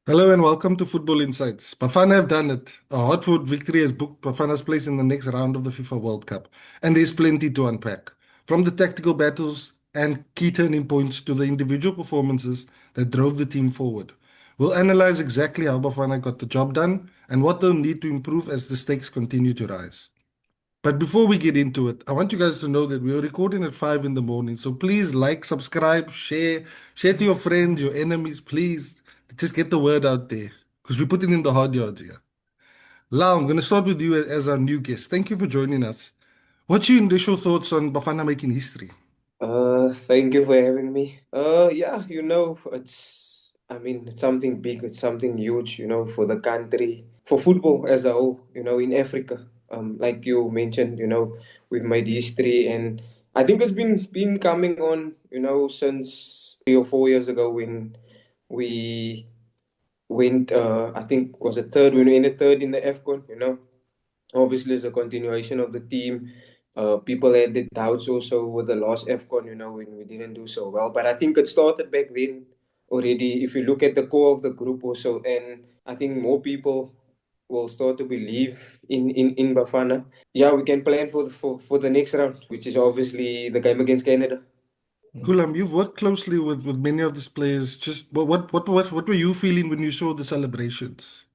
Hello and welcome to Football Insights. Bafana have done it. A hard-fought victory has booked Bafana's place in the next round of the FIFA World Cup, and there's plenty to unpack. From the tactical battles and key turning points to the individual performances that drove the team forward. We'll analyze exactly how Bafana got the job done and what they'll need to improve as the stakes continue to rise. But before we get into it, I want you guys to know that we are recording at 5 in the morning. So please like, subscribe, share to your friends, your enemies, please. Just get the word out there. Because we're putting in the hard yards here. Lau, I'm going to start with you as our new guest. Thank you for joining us. What's your initial thoughts on Bafana making history? Thank you for having me. Yeah, it's something big, it's something huge, for the country, for football as a whole, in Africa. Like you mentioned, we've made history, and I think it's been coming on, since 3 or 4 years ago when we went, I think was a third, we were third in the AFCON. Obviously as a continuation of the team. People had the doubts also with the last AFCON, when we didn't do so well. But I think it started back then already. If you look at the core of the group also, and I think more people will start to believe in Bafana. Yeah, we can plan for the next round, which is obviously the game against Canada. Gulam, you've worked closely with many of these players. Just what were you feeling when you saw the celebrations?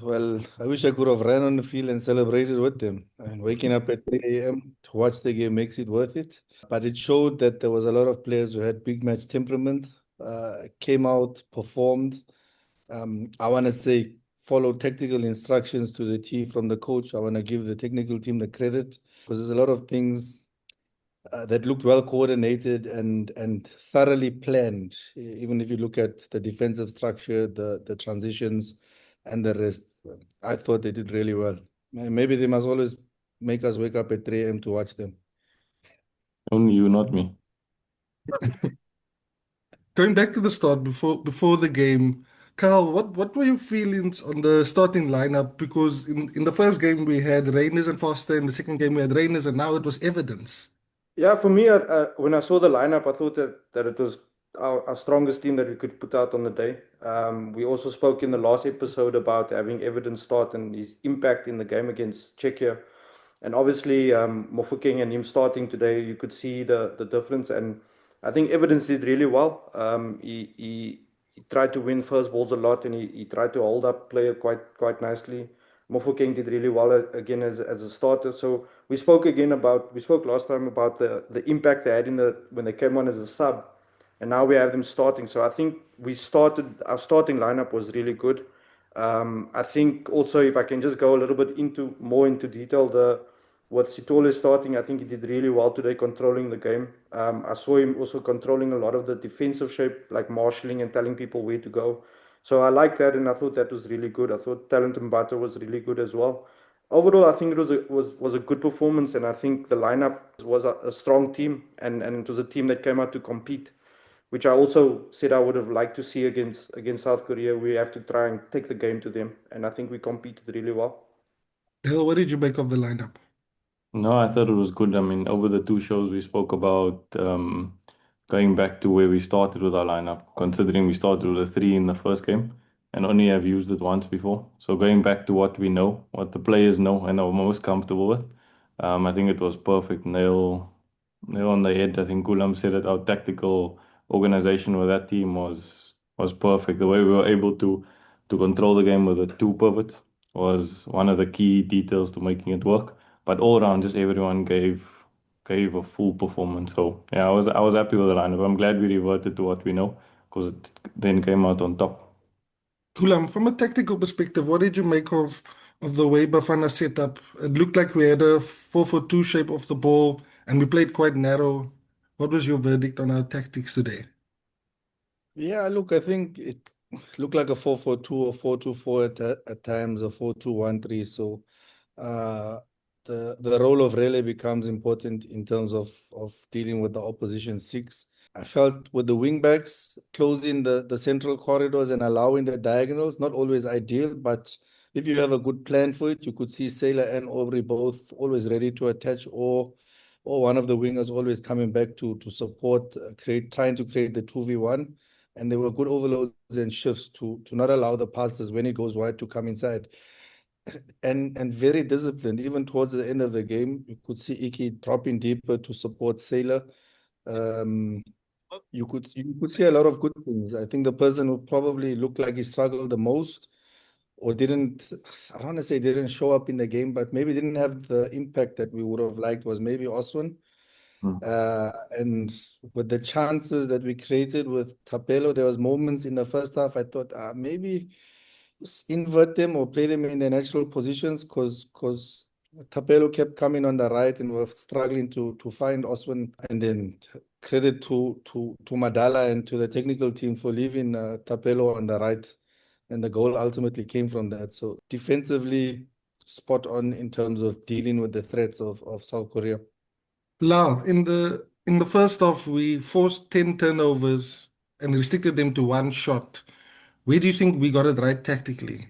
Well, I wish I could have ran on the field and celebrated with them. And waking up at 3 a.m. to watch the game makes it worth it. But it showed that there was a lot of players who had big match temperament, came out, performed. I want to say followed tactical instructions to the T from the coach. I want to give the technical team the credit because there's a lot of things that looked well coordinated and thoroughly planned. Even if you look at the defensive structure, the transitions, and the rest, I thought they did really well. Maybe they must always make us wake up at 3 a.m. to watch them. Only you, not me. Going back to the start before the game, Carl, what were your feelings on the starting lineup? Because in the first game we had Reyners and Foster, in the second game we had Reyners, and now it was evidence. Yeah, for me, when I saw the lineup, I thought that it was our strongest team that we could put out on the day. We also spoke in the last episode about having evidence start and his impact in the game against Czechia. And obviously, Mofokeng and him starting today, you could see the difference. And I think Evidence did really well. He tried to win first balls a lot, and he tried to hold up player quite nicely. Mofokeng did really well again as a starter. So we spoke last time about the impact they had in the when they came on as a sub, and now we have them starting. So I think our starting lineup was really good. I think also if I can just go a little bit more into detail, the what Sithole is starting, I think he did really well today controlling the game. I saw him also controlling a lot of the defensive shape, like marshalling and telling people where to go. So I like that, and I thought that was really good. I thought Talent Mbata was really good as well. Overall, I think it was a good performance, and I think the lineup was a strong team, and it was a team that came out to compete, which I also said I would have liked to see against South Korea. We have to try and take the game to them, and I think we competed really well. Hell, what did you make of the lineup? No, I thought it was good. I mean, over the two shows we spoke about going back to where we started with our lineup, considering we started with a three in the first game and only have used it once before. So going back to what we know, what the players know and are most comfortable with, I think it was perfect. Nail on the head. I think Gulam said it. Our tactical organization with that team was perfect. The way we were able to control the game with the two pivots was one of the key details to making it work. But all around, just everyone gave a full performance. So yeah, I was happy with the lineup. I'm glad we reverted to what we know because it then came out on top. Gulam, from a tactical perspective, what did you make of the way Bafana set up? It looked like we had a 4-4-2 shape of the ball, and we played quite narrow. What was your verdict on our tactics today? Yeah, look, I think it looked like a 4-4-2 or 4-2-4 at times, or 4-2-1-3. So uh, the role of Rele becomes important in terms of dealing with the opposition six. I felt with the wing backs closing the central corridors and allowing the diagonals, not always ideal, but if you have a good plan for it, you could see Sailor and Aubrey both always ready to attach, or one of the wingers always coming back to support, trying to create the 2v1. and there were good overloads and shifts to not allow the passes when it goes wide to come inside. And very disciplined. Even towards the end of the game, you could see Iki dropping deeper to support Sailor. You could see a lot of good things. I think the person who probably looked like he struggled the most or didn't, I don't want to say didn't show up in the game, but maybe didn't have the impact that we would have liked was maybe Oswin. And with the chances that we created with Tapelo, there was moments in the first half I thought maybe invert them or play them in their natural positions because Tapelo kept coming on the right and we're struggling to find Oswin. And then credit to Madala and to the technical team for leaving Tapelo on the right. And the goal ultimately came from that. So defensively, spot on in terms of dealing with the threats of South Korea. Lau, in the first half, we forced 10 turnovers and restricted them to one shot. Where do you think we got it right tactically?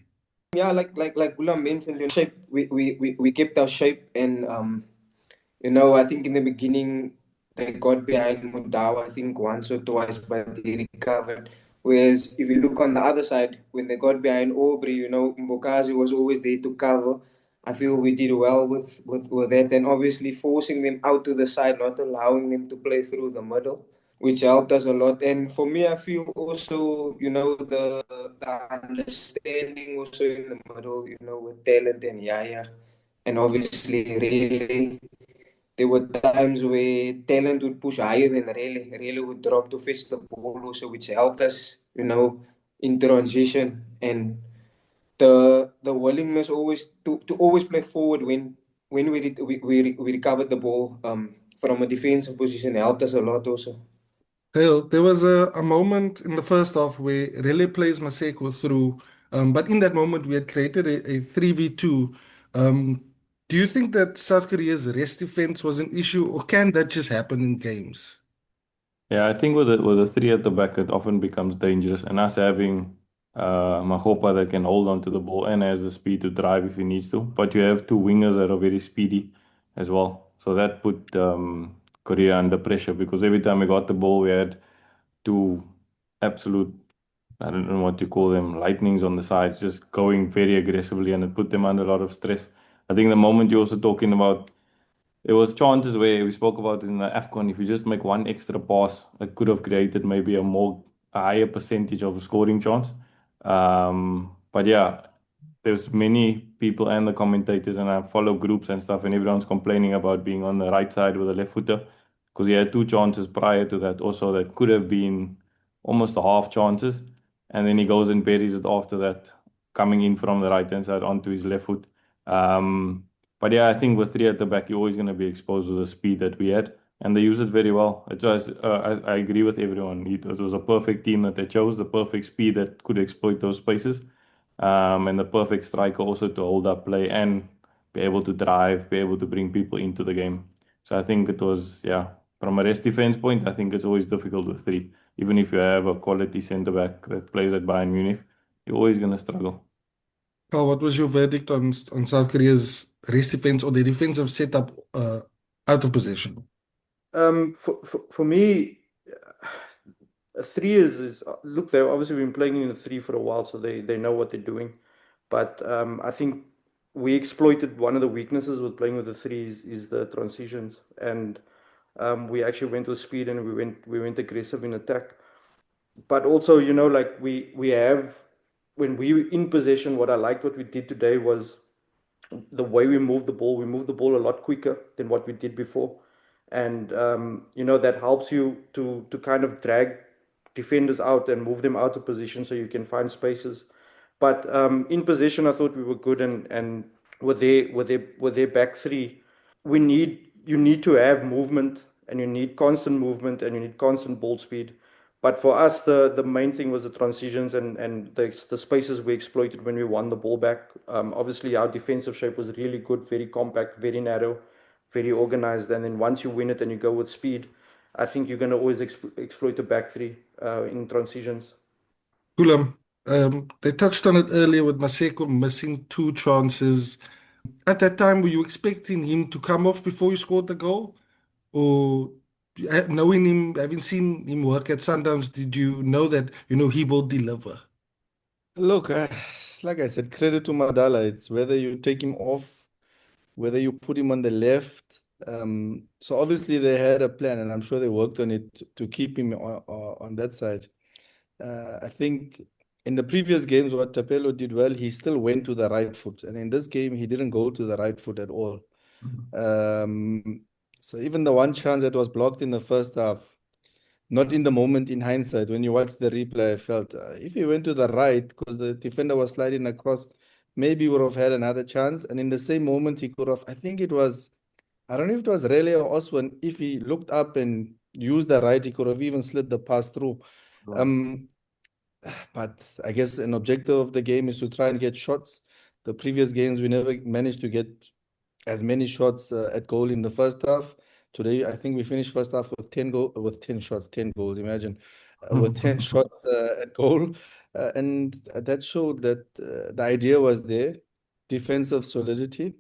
Yeah, like Gulam mentioned, shape. We kept our shape, and I think in the beginning they got behind Mudawa, I think once or twice, but he recovered. Whereas if you look on the other side, when they got behind Aubrey, Mbokazi was always there to cover. I feel we did well with that, and obviously forcing them out to the side, not allowing them to play through the middle, which helped us a lot. And for me, I feel also, the understanding also in the middle, with talent and Yaya, and obviously really. There were times where talent would push higher than really. Really would drop to fetch the ball also, which helped us, in transition. And the willingness always to always play forward when we recovered the ball from a defensive position helped us a lot also. Hell, there was a moment in the first half where Rele plays Maseko through, but in that moment we had created a 3v2. Um, do you think that South Korea's rest defense was an issue, or can that just happen in games? Yeah, I think with the three at the back, it often becomes dangerous. And us having Magopa that can hold on to the ball and has the speed to drive if he needs to. But you have two wingers that are very speedy as well. So that put Korea under pressure because every time we got the ball, we had two absolute, I don't know what you call them, lightnings on the sides, just going very aggressively, and it put them under a lot of stress. I think the moment you're also talking about there was chances where we spoke about in the AFCON, if you just make one extra pass, it could have created maybe a higher percentage of a scoring chance. But yeah, there's many people and the commentators, and I follow groups and stuff, and everyone's complaining about being on the right side with a left footer because he had two chances prior to that also that could have been almost half chances. And then he goes and buries it after that, coming in from the right hand side onto his left foot. But yeah, I think with three at the back, you're always going to be exposed with the speed that we had, and they used it very well. It was, I agree with everyone. It was a perfect team that they chose, the perfect speed that could exploit those spaces, and the perfect striker also to hold up play and be able to drive, be able to bring people into the game. So I think it was, yeah, from a rest defense point, I think it's always difficult with three. Even if you have a quality centre back that plays at Bayern Munich, you're always going to struggle. Carl, what was your verdict on South Korea's race defense or the defensive setup out of possession? For me, a three is look. They've obviously been playing in a three for a while, so they know what they're doing. But I think we exploited one of the weaknesses with playing with the threes is the transitions, and we actually went with speed and we went aggressive in attack. But also, like we have when we were in possession, what I liked what we did today was the way we moved the ball. We moved the ball a lot quicker than what we did before, and that helps you to kind of drag defenders out and move them out of position so you can find spaces. But in possession, I thought we were good, and with their back three, you need to have movement, and you need constant movement, and you need constant ball speed. But for us, the main thing was the transitions and the spaces we exploited when we won the ball back. Obviously, our defensive shape was really good, very compact, very narrow, very organized. And then once you win it and you go with speed, I think you're going to always exploit the back three in transitions. Gulam, they touched on it earlier with Maseko missing two chances. At that time, were you expecting him to come off before he scored the goal? Or knowing him, having seen him work at Sundowns, did you know that, he will deliver? Look, like I said, credit to Madala. It's whether you take him off, whether you put him on the left. So obviously they had a plan, and I'm sure they worked on it to keep him on that side. I think in the previous games, what Tapelo did well, he still went to the right foot. And in this game, he didn't go to the right foot at all. So even the one chance that was blocked in the first half, not in the moment in hindsight, when you watch the replay, I felt if he went to the right, because the defender was sliding across, maybe he would have had another chance. And in the same moment, he could have, I think it was, I don't know if it was Rele or Oswan, if he looked up and used the right, he could have even slid the pass through. But I guess an objective of the game is to try and get shots. The previous games, we never managed to get as many shots at goal in the first half. Today, I think we finished first half with 10 shots, 10 goals. Imagine with 10 shots at goal, and that showed that the idea was there: defensive solidity,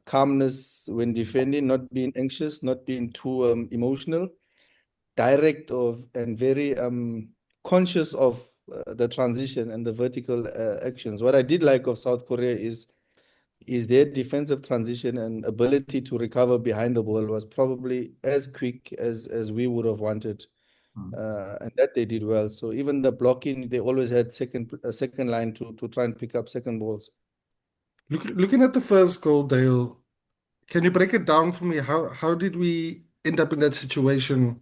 calmness when defending, not being anxious, not being too emotional, direct and very conscious of the transition and the vertical actions. What I did like of South Korea is their defensive transition and ability to recover behind the ball was probably as quick as we would have wanted. And that they did well. So even the blocking, they always had a second line to try and pick up second balls. Looking at the first goal, Dale, can you break it down for me? How did we end up in that situation?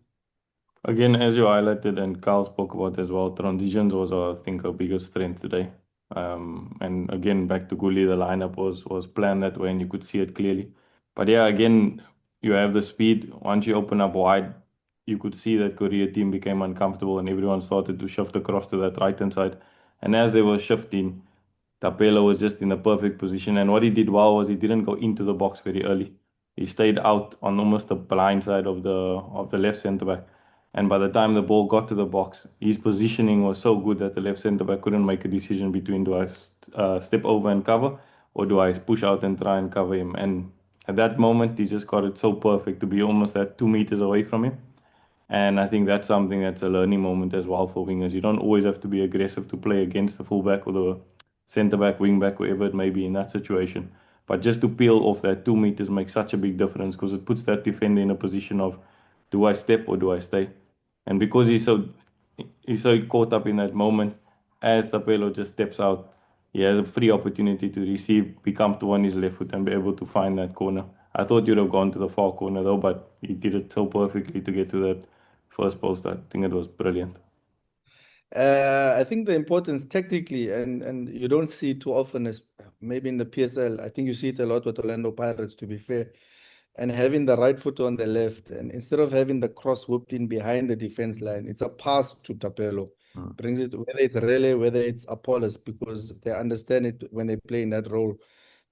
Again, as you highlighted and Carl spoke about as well, transitions was, I think, our biggest strength today. And again, back to Gully, the lineup was planned that way and you could see it clearly. But yeah, again, you have the speed. Once you open up wide, you could see that Korea team became uncomfortable and everyone started to shift across to that right-hand side. And as they were shifting, Tapelo was just in a perfect position. And what he did well was he didn't go into the box very early. He stayed out on almost the blind side of the left centre back. And by the time the ball got to the box, his positioning was so good that the left centre back couldn't make a decision between do I step over and cover or do I push out and try and cover him. And at that moment, he just got it so perfect to be almost at 2 meters away from him. And I think that's something that's a learning moment as well for wingers. You don't always have to be aggressive to play against the fullback or the centre back, wing back, whoever it may be in that situation. But just to peel off that 2 meters makes such a big difference because it puts that defender in a position of do I step or do I stay? And because he's so caught up in that moment, as Tapelo just steps out, he has a free opportunity to receive, be comfortable on his left foot and be able to find that corner. I thought you'd have gone to the far corner though, but he did it so perfectly to get to that first post. I think it was brilliant. I think the importance tactically, and you don't see it too often as maybe in the PSL. I think you see it a lot with Orlando Pirates, to be fair. And having the right foot on the left, and instead of having the cross whipped in behind the defense line, it's a pass to Tapelo. Brings it, whether it's Rele, whether it's Apollos, because they understand it when they play in that role.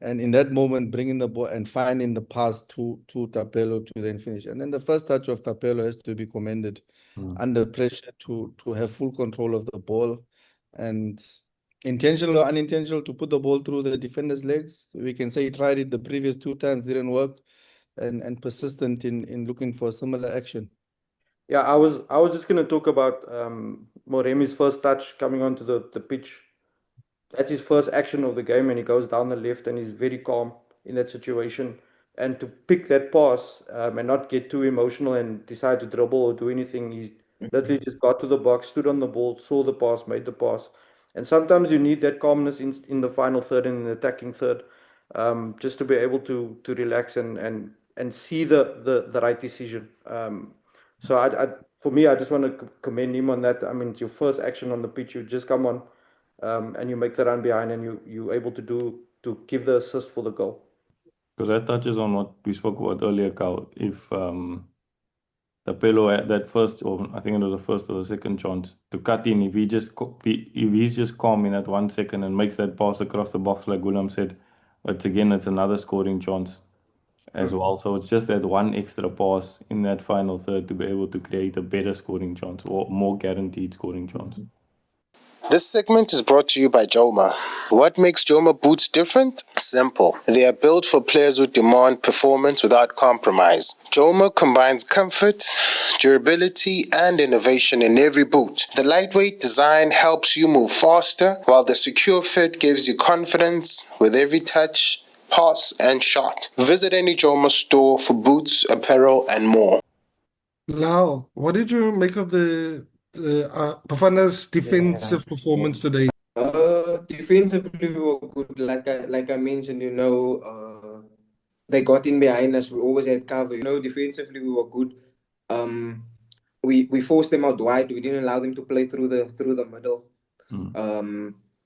And in that moment, bringing the ball and finding the pass to Tapelo to then finish. And then the first touch of Tapelo has to be commended under pressure to have full control of the ball and intentional or unintentional to put the ball through the defender's legs. We can say he tried it the previous 2 times, didn't work, and persistent in looking for similar action. Yeah, I was just going to talk about Moremi's first touch coming onto the pitch. That's his first action of the game, and he goes down the left, and he's very calm in that situation. And to pick that pass and not get too emotional and decide to dribble or do anything, he literally just got to the box, stood on the ball, saw the pass, made the pass. And sometimes you need that calmness in the final third and in the attacking third, just to be able to relax and see the right decision. So for me, I just want to commend him on that. I mean, it's your first action on the pitch. You just come on, and you make the run behind, and you're able to give the assist for the goal. Because that touches on what we spoke about earlier, Carl. If Tapelo at that first, or I think it was the first or the second chance to cut in, if he's just calm in that 1 second and makes that pass across the box, like Gulam said, it's another scoring chance as well. So it's just that one extra pass in that final third to be able to create a better scoring chance or more guaranteed scoring chance. This segment is brought to you by Joma. What makes Joma boots different? Simple. They are built for players who demand performance without compromise. Joma combines comfort, durability, and innovation in every boot. The lightweight design helps you move faster, while the secure fit gives you confidence with every touch, pass, and shot. Visit any Joma store for boots, apparel, and more. Lau, what did you make of the Bafana's Yeah. defensive performance today? Defensively we were good. Like I mentioned, they got in behind us. We always had cover. Defensively we were good. Um, we forced them out wide. We didn't allow them to play through the middle.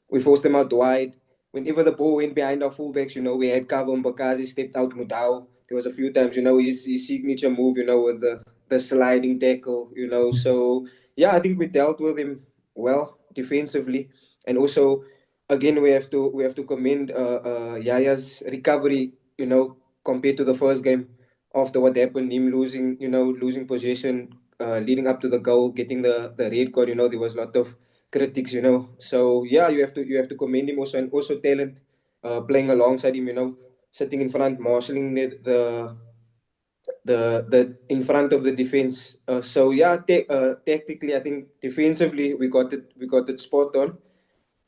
We forced them out wide. Whenever the ball went behind our fullbacks, we had cover. Mbakazi stepped out Mudau. There was a few times, his signature move, with the sliding tackle, So yeah, I think we dealt with him well defensively, and also again we have to commend Yaya's recovery, compared to the first game after what happened, him losing possession, leading up to the goal, getting the red card. There was a lot of critics. So yeah, you have to commend him also, and also talent, playing alongside him. Sitting in front, marshalling the in front of the defense. So yeah, tactically, I think defensively we got it spot on,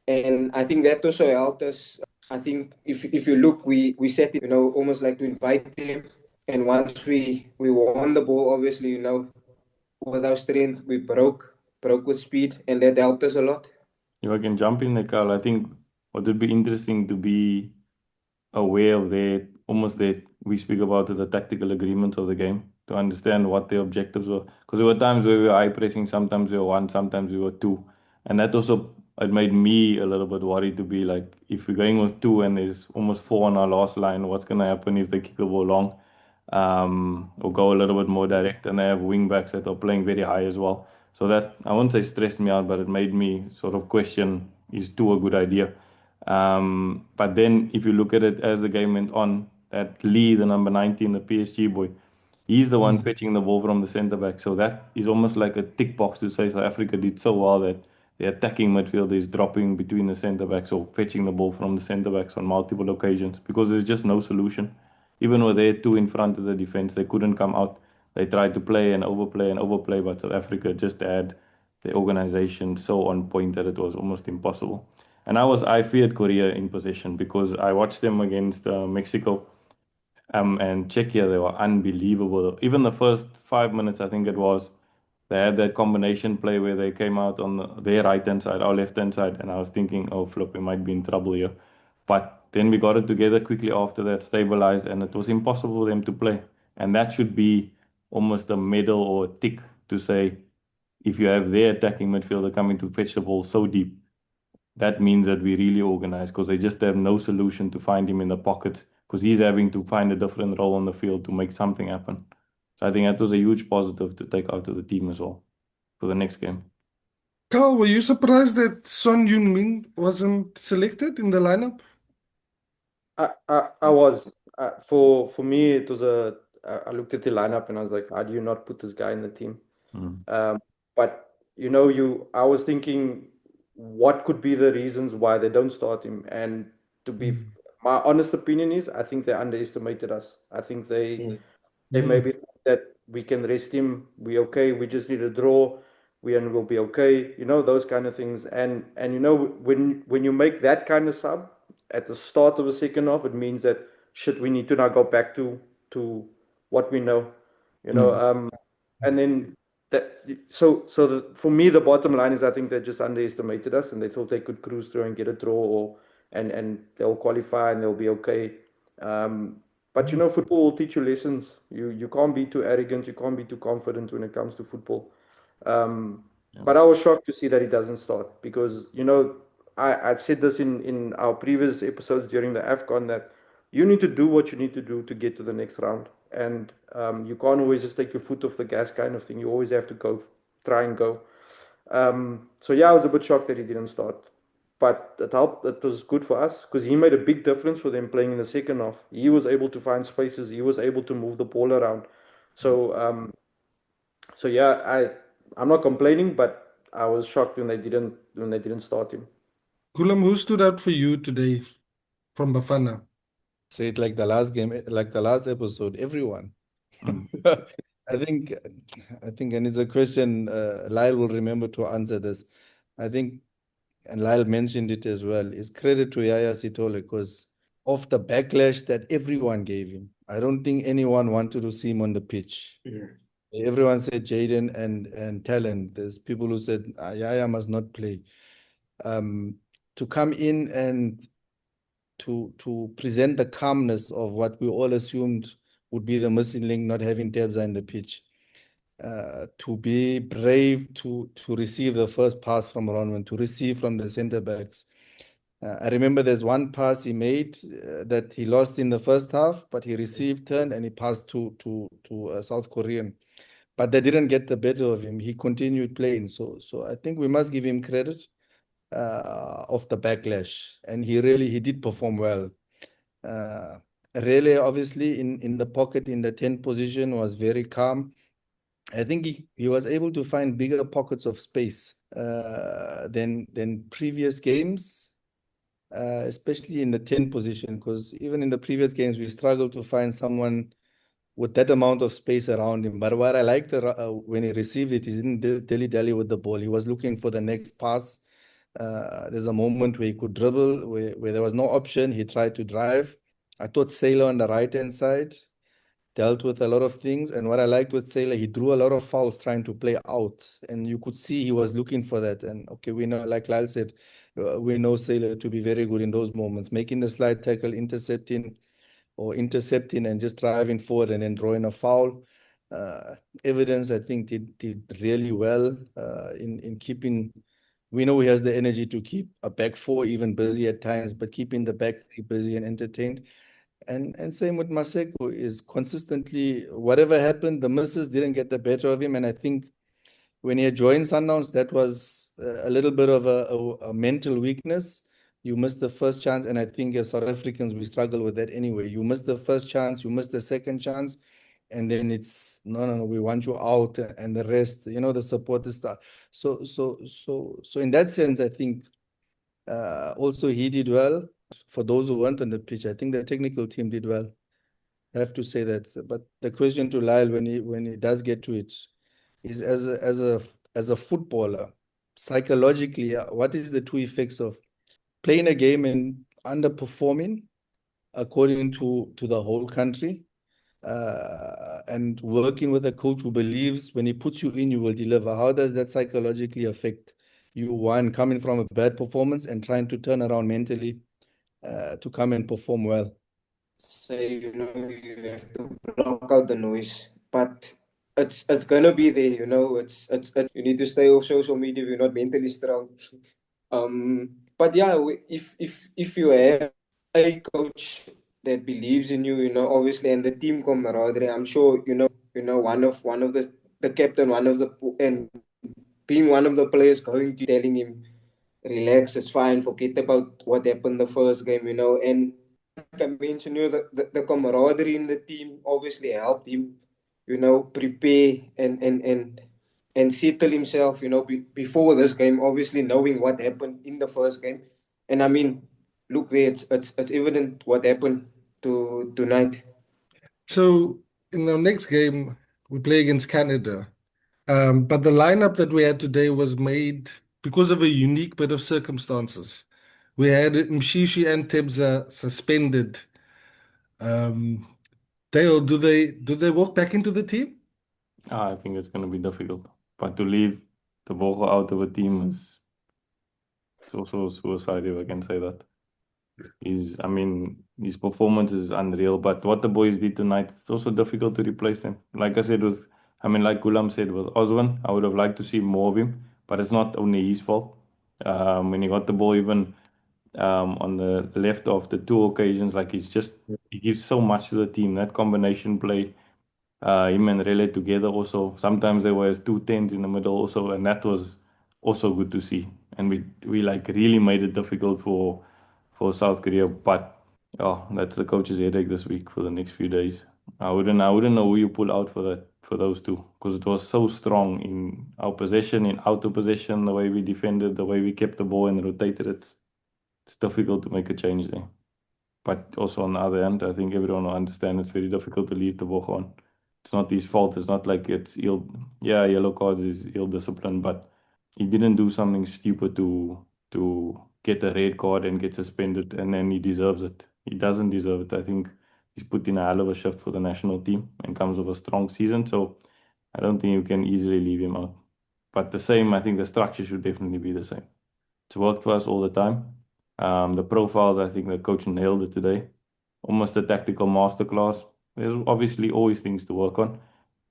and I think that also helped us. I think if you look, we set it, almost like to invite them, and once we won the ball, obviously, with our strength, we broke with speed, and that helped us a lot. If I can jump in there, Carl, I think what would be interesting to be aware of that, almost that we speak about the tactical agreements of the game, to understand what their objectives were. Because there were times where we were high pressing, sometimes we were one, sometimes we were two. And that also, it made me a little bit worried to be like, if we're going with two and there's almost four on our last line, what's going to happen if they kick the ball long? Or go a little bit more direct, and they have wing backs that are playing very high as well. So that, I won't say stressed me out, but it made me sort of question, is two a good idea? But then if you look at it as the game went on, that Lee, the number 19, the PSG boy, he's the one fetching the ball from the centre back. So that is almost like a tick box to say South Africa did so well that the attacking midfield is dropping between the centre backs or fetching the ball from the centre backs on multiple occasions, because there's just no solution. Even with their two in front of the defense, they couldn't come out. They tried to play and overplay, but South Africa just had the organization so on point that it was almost impossible. And I feared Korea in possession, because I watched them against Mexico, and Czechia. They were unbelievable. Even the first 5 minutes, I think it was, they had that combination play where they came out on their right hand side, our left hand side, and I was thinking, oh flip, we might be in trouble here. But then we got it together quickly after that, stabilized, and it was impossible for them to play. And that should be almost a medal or a tick to say, if you have their attacking midfielder coming to fetch the ball so deep, that means that we really organize, because they just have no solution to find him in the pockets, because he's having to find a different role on the field to make something happen. So I think that was a huge positive to take out of the team as well for the next game. Carl, were you surprised that Son Heung-min wasn't selected in the lineup? I was for me it was I looked at the lineup and I was like, how do you not put this guy in the team? But I was thinking, what could be the reasons why they don't start him? And to be my honest opinion is, I think they underestimated us. I think they maybe thought that we can rest him. We okay. We just need a draw. We'll be okay. Those kind of things. And when you make that kind of sub at the start of the second half, it means that shit, we need to now go back to what we know. And then for me, the bottom line is, I think they just underestimated us, and they thought they could cruise through and get a draw, and they'll qualify and they'll be okay. But football will teach you lessons. You can't be too arrogant. You can't be too confident when it comes to football. But I was shocked to see that he doesn't start, because I said this in our previous episodes during the AFCON, that you need to do what you need to do to get to the next round, and you can't always just take your foot off the gas kind of thing. You always have to try and go. So yeah, I was a bit shocked that he didn't start, but it helped. It was good for us because he made a big difference for them playing in the second half. He was able to find spaces. He was able to move the ball around. So yeah, I'm not complaining, but I was shocked when they didn't start him. Gulam, who stood out for you today from Bafana? Say it like the last game, like the last episode, everyone. Mm. I think, and it's a question Lyle will remember to answer this. I think, and Lyle mentioned it as well, is credit to Yaya Sithole because of the backlash that everyone gave him. I don't think anyone wanted to see him on the pitch. Everyone said Jaden and talent. There's people who said Yaya must not play. To come in and to present the calmness of what we all assumed would be the missing link, not having Debza in the pitch. To be brave to receive the first pass from Ronwen, to receive from the centre backs. I remember there's one pass he made that he lost in the first half, but he received, turned, and he passed to a South Korean. But they didn't get the better of him. He continued playing. So I think we must give him credit of the backlash, and he did perform well. Really, obviously, in the pocket in the 10th position was very calm. I think he was able to find bigger pockets of space than previous games, especially in the 10th position, because even in the previous games, we struggled to find someone with that amount of space around him. But what I liked when he received it, he didn't dilly-dally with the ball. He was looking for the next pass. There's a moment where he could dribble, where there was no option. He tried to drive. I thought Sailor on the right-hand side dealt with a lot of things. And what I liked with Sailor, he drew a lot of fouls trying to play out. And you could see he was looking for that. And okay, we know, like Lyle said, we know Sailor to be very good in those moments, making the slide tackle, intercepting and just driving forward and then drawing a foul. Evidence, I think, did really well in keeping. We know he has the energy to keep a back four even busy at times, but keeping the back three busy and entertained. And same with Maseko is consistently, whatever happened, the misses didn't get the better of him. And I think when he had joined Sundowns, that was a little bit of a mental weakness. You missed the first chance, and I think as South Africans, we struggle with that anyway. You miss the first chance, you miss the second chance, and then it's no, we want you out, and the rest, the support is stuff. So in that sense, I think also he did well. For those who weren't on the pitch, I think the technical team did well. I have to say that. But the question to Lyle when he does get to it is as a footballer, psychologically, what is the two effects of playing a game and underperforming according to the whole country, and working with a coach who believes when he puts you in, you will deliver? How does that psychologically affect you, one, coming from a bad performance and trying to turn around mentally to come and perform well? Say, you have to block out the noise, but it's gonna be there, it's you need to stay off social media if you're not mentally strong. But yeah, if you have a coach that believes in you, obviously, and the team camaraderie, I'm sure one of the captain, and being one of the players going to telling him, relax, it's fine, forget about what happened the first game, and like I mentioned, the camaraderie in the team obviously helped him, prepare and settle himself, before this game, obviously knowing what happened in the first game. And I mean, look there, it's evident what happened tonight. So in the next game, we play against Canada. But the lineup that we had today was made because of a unique bit of circumstances. We had Mshishi and Tebza suspended. Um, Dale, do they walk back into the team? I think it's going to be difficult. But to leave the Bogo out of a team is it's also suicide, if I can say that. His performance is unreal, but what the boys did tonight, it's also difficult to replace them. Like I said, like Gulam said, with Oswin, I would have liked to see more of him, but it's not only his fault. When he got the ball, even on the left of the two occasions, like he gives so much to the team. That combination play, him and Rele together also. Sometimes there was two tens in the middle also, and that was also good to see. And we like really made it difficult for South Korea. But oh, that's the coach's headache this week for the next few days. I wouldn't know who you pull out for those two because it was so strong in our possession, in out of possession, the way we defended, the way we kept the ball and rotated it. It's difficult to make a change there. But also on the other hand, I think everyone will understand it's very difficult to leave the ball on. It's not his fault. It's not like it's ill. Yeah, yellow cards is ill discipline, but he didn't do something stupid to get a red card and get suspended, and then he deserves it. He doesn't deserve it. I think he's put in a hell of a shift for the national team and comes with a strong season. So I don't think you can easily leave him out. But the same, I think the structure should definitely be the same. It's worked for us all the time. The profiles, I think the coach nailed it today. Almost a tactical masterclass. There's obviously always things to work on,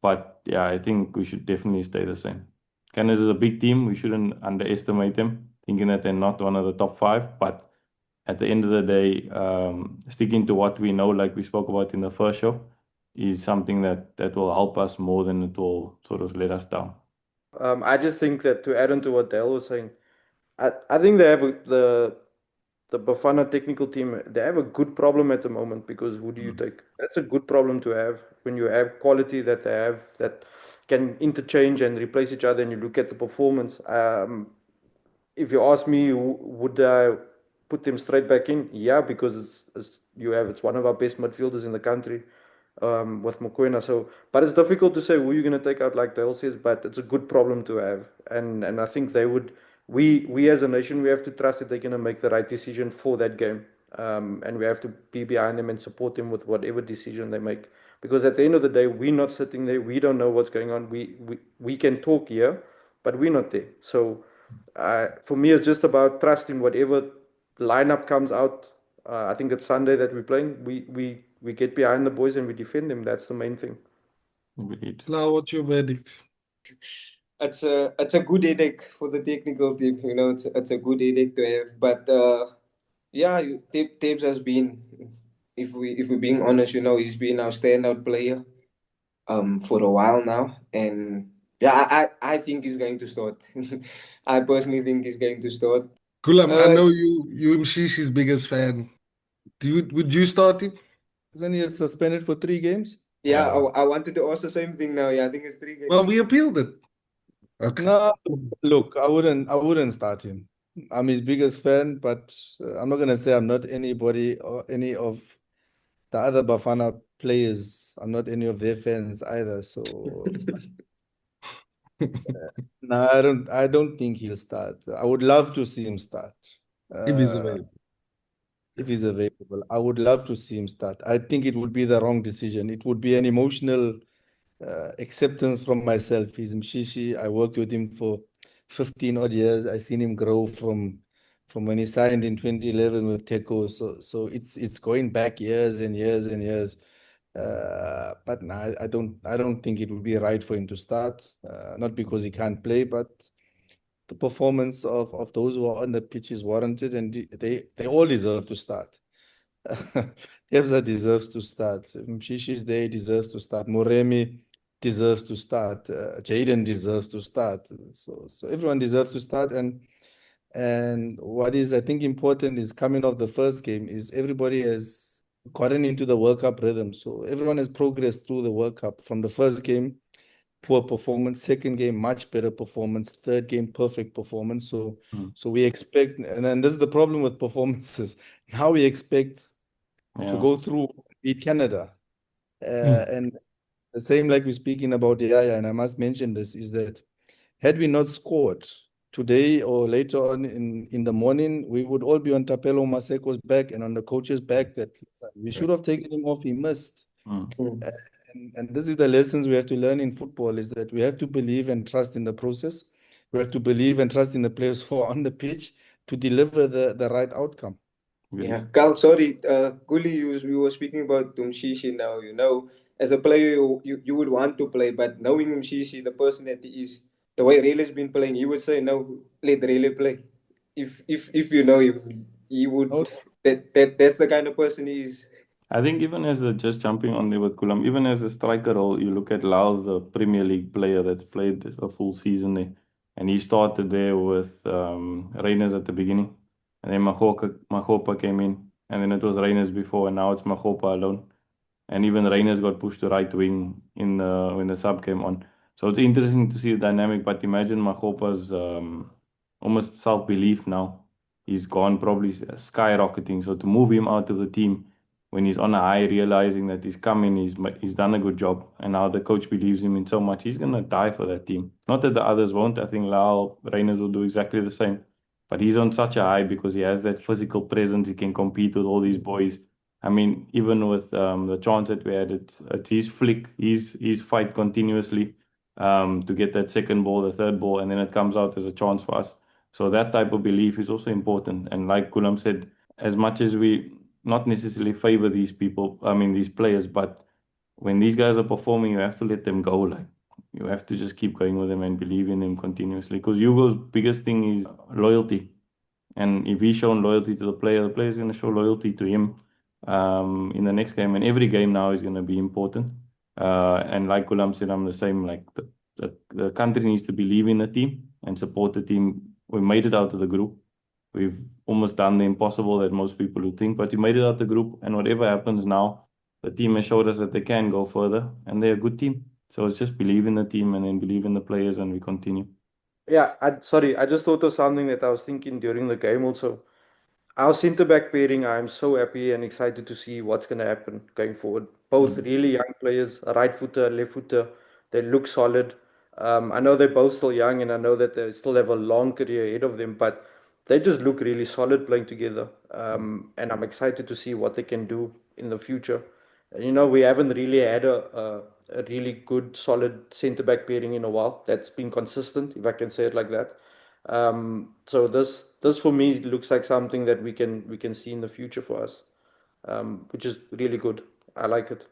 but yeah, I think we should definitely stay the same. Canada is a big team. We shouldn't underestimate them, thinking that they're not one of the top five. But at the end of the day, sticking to what we know, like we spoke about in the first show, is something that will help us more than it will sort of let us down. I just think that to add on to what Dale was saying, I think they have the Bafana technical team. They have a good problem at the moment because who do you take? That's a good problem to have when you have quality that they have that can interchange and replace each other, and you look at the performance. If you ask me, would I put them straight back in? Yeah, because it's one of our best midfielders in the country, with Mokoena. So, but it's difficult to say who you're going to take out, like Dale says. But it's a good problem to have, and I think they would. We as a nation, we have to trust that they're going to make the right decision for that game, and we have to be behind them and support them with whatever decision they make. Because at the end of the day, we're not sitting there. We don't know what's going on. We can talk here, but we're not there. So for me, it's just about trusting whatever lineup comes out. I think it's Sunday that we're playing. We get behind the boys and we defend them. That's the main thing. Agreed. Now, what's your verdict? It's a good headache for the technical team. It's a good headache to have. But yeah, Tapes has been, if we're being honest, he's been our standout player for a while now, and yeah, I think he's going to start. I personally think he's going to start. Gulam, I Uh, know you Mshishi's biggest fan. Would you start him? Isn't he suspended for 3 games? yeah, I wanted to ask the same thing now. Yeah, I think it's 3 games. Well, we appealed it. Okay. No, look, I wouldn't start him. I'm his biggest fan, but I'm not gonna say I'm not anybody or any of the other Bafana players. I'm not any of their fans either. So no, I don't think he'll start. I would love to see him start. If he's Uh, available. if he's available, I would love to see him start. I think it would be the wrong decision. It would be an emotional acceptance from myself. He's Mshishi. I worked with him for 15 odd years. I seen him grow from when he signed in 2011 with Teco. So it's going back years and years and years. But no, I don't think it would be right for him to start. Not because he can't play, but the performance of those who are on the pitch is warranted, and they all deserve to start. Kebza deserves to start. Mshishi is there, he deserves to start. Moremi deserves to start. Jaden deserves to start. So everyone deserves to start. And what is I think important is coming off the first game is everybody has gotten into the World Cup rhythm. So everyone has progressed through the World Cup from the first game, poor performance, second game, much better performance, third game, perfect performance. So we expect, and then this is the problem with performances. Now we expect to Yeah. go through, beat Canada. Mm. And the same like we're speaking about Yaya, and I must mention this, is that had we not scored today or later on in the morning, we would all be on Tapelo Maseko's back and on the coach's back that we should have taken him off, he missed. Mm. And this is the lessons we have to learn in football, is that we have to believe and trust in the process. We have to believe and trust in the players who are on the pitch to deliver the right outcome. Yeah, Carl, sorry, Gully, we were speaking about Umshishi now. As a player, you would want to play, but knowing Umshishi, the person that he is, the way Rayleigh's been playing, he would say, no, let Rayleigh play. If you know him, he would. No. That's the kind of person he is. I think even as just jumping on there with Kulam, even as a striker role, you look at Laos, the Premier League player that's played a full season there, and he started there with Reiners at the beginning, and then Magopa came in, and then it was Reiners before, and now it's Magopa alone. and even Reyners got pushed to right wing in when the sub came on. So it's interesting to see the dynamic. But imagine Magopa's almost self-belief now. He's gone probably skyrocketing. So to move him out of the team when he's on a high, realizing that he's coming, he's done a good job, and now the coach believes him in so much, he's gonna die for that team. Not that the others won't. I think Lau Reyners will do exactly the same. But he's on such a high because he has that physical presence. He can compete with all these boys. I mean, even with the chance that we had, it's his flick, his fight continuously to get that second ball, the third ball, and then it comes out as a chance for us. So that type of belief is also important. And like Kulam said, as much as we not necessarily favor these people, I mean these players, but when these guys are performing, you have to let them go. Like you have to just keep going with them and believe in them continuously. Because Hugo's biggest thing is loyalty. And if he's shown loyalty to the player is going to show loyalty to him in the next game. And every game now is going to be important. And like Kulam said, I'm the same. Like the country needs to believe in the team and support the team. We made it out of the group. We've almost done the impossible that most people would think, but we made it out of the group. And whatever happens now, the team has showed us that they can go further, and they're a good team. So it's just believe in the team and then believe in the players, and we continue. Yeah, sorry, I just thought of something that I was thinking during the game also. Our centre back pairing, I'm so happy and excited to see what's going to happen going forward. Both really young players, a right footer, left footer, they look solid. I know they're both still young and I know that they still have a long career ahead of them, but they just look really solid playing together. And I'm excited to see what they can do in the future. You know, we haven't really had a really good, solid centre back pairing in a while. That's been consistent, if I can say it like that. So this for me looks like something that we can see in the future for us, which is really good. I like it.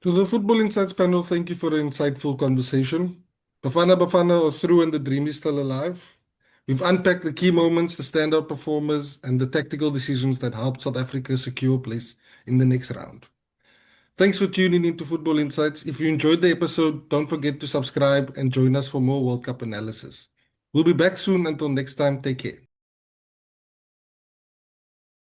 To the Football Insights panel, thank you for an insightful conversation. Bafana Bafana are through and the dream is still alive. We've unpacked the key moments, the standout performers, and the tactical decisions that helped South Africa secure a place in the next round. Thanks for tuning into Football Insights. If you enjoyed the episode, don't forget to subscribe and join us for more World Cup analysis. We'll be back soon. Until next time, take care.